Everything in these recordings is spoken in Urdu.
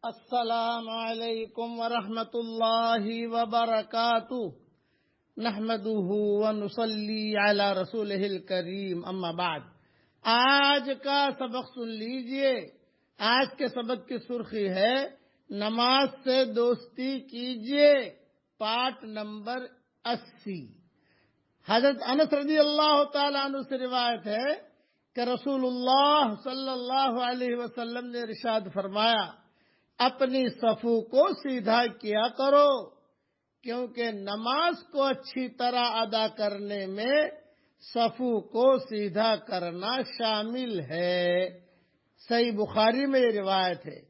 السلام علیکم ورحمۃ اللہ وبرکاتہ نحمده ونصلی علی رسولہ الکریم اما بعد۔ آج کا سبق سن لیجئے۔ آج کے سبق کی سرخی ہے نماز سے دوستی کیجئے، پارٹ نمبر 80۔ حضرت انس رضی اللہ تعالیٰ عنہ سے روایت ہے کہ رسول اللہ صلی اللہ علیہ وسلم نے ارشاد فرمایا، اپنی صفوں کو سیدھا کیا کرو، کیونکہ نماز کو اچھی طرح ادا کرنے میں صفوں کو سیدھا کرنا شامل ہے۔ صحیح بخاری میں یہ روایت ہے۔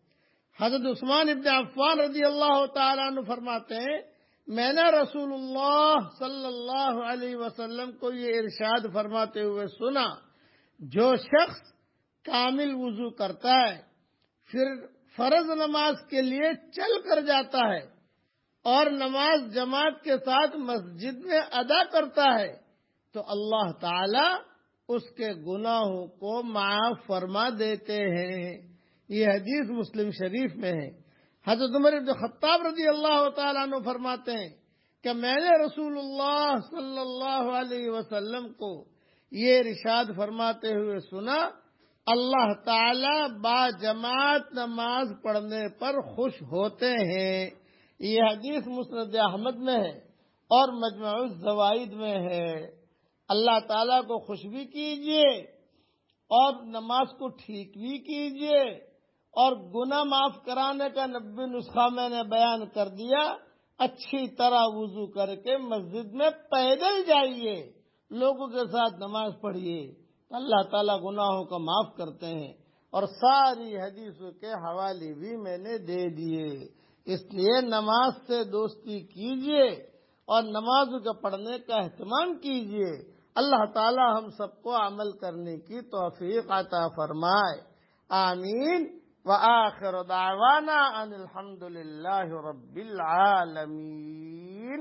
حضرت عثمان ابن عفان رضی اللہ تعالیٰ عنہ فرماتے ہیں، میں نے رسول اللہ صلی اللہ علیہ وسلم کو یہ ارشاد فرماتے ہوئے سنا، جو شخص کامل وضو کرتا ہے، پھر فرض نماز کے لیے چل کر جاتا ہے اور نماز جماعت کے ساتھ مسجد میں ادا کرتا ہے، تو اللہ تعالی اس کے گناہوں کو معاف فرما دیتے ہیں۔ یہ حدیث مسلم شریف میں ہے۔ حضرت عمر بن خطاب رضی اللہ تعالیٰ عنہ فرماتے ہیں کہ میں نے رسول اللہ صلی اللہ علیہ وسلم کو یہ ارشاد فرماتے ہوئے سنا، اللہ تعالی با جماعت نماز پڑھنے پر خوش ہوتے ہیں۔ یہ حدیث مسند احمد میں ہے اور مجمع الزوائد میں ہے۔ اللہ تعالیٰ کو خوش بھی کیجئے اور نماز کو ٹھیک بھی کیجئے، اور گناہ معاف کرانے کا 90 نسخہ میں نے بیان کر دیا۔ اچھی طرح وضو کر کے مسجد میں پیدل جائیے، لوگوں کے ساتھ نماز پڑھیے، اللہ تعالیٰ گناہوں کو معاف کرتے ہیں۔ اور ساری حدیثوں کے حوالے بھی میں نے دے دیے۔ اس لیے نماز سے دوستی کیجئے اور نمازوں کے پڑھنے کا اہتمام کیجئے۔ اللہ تعالیٰ ہم سب کو عمل کرنے کی توفیق عطا فرمائے، آمین۔ وآخر دعوانا ان الحمد للہ رب العالمین۔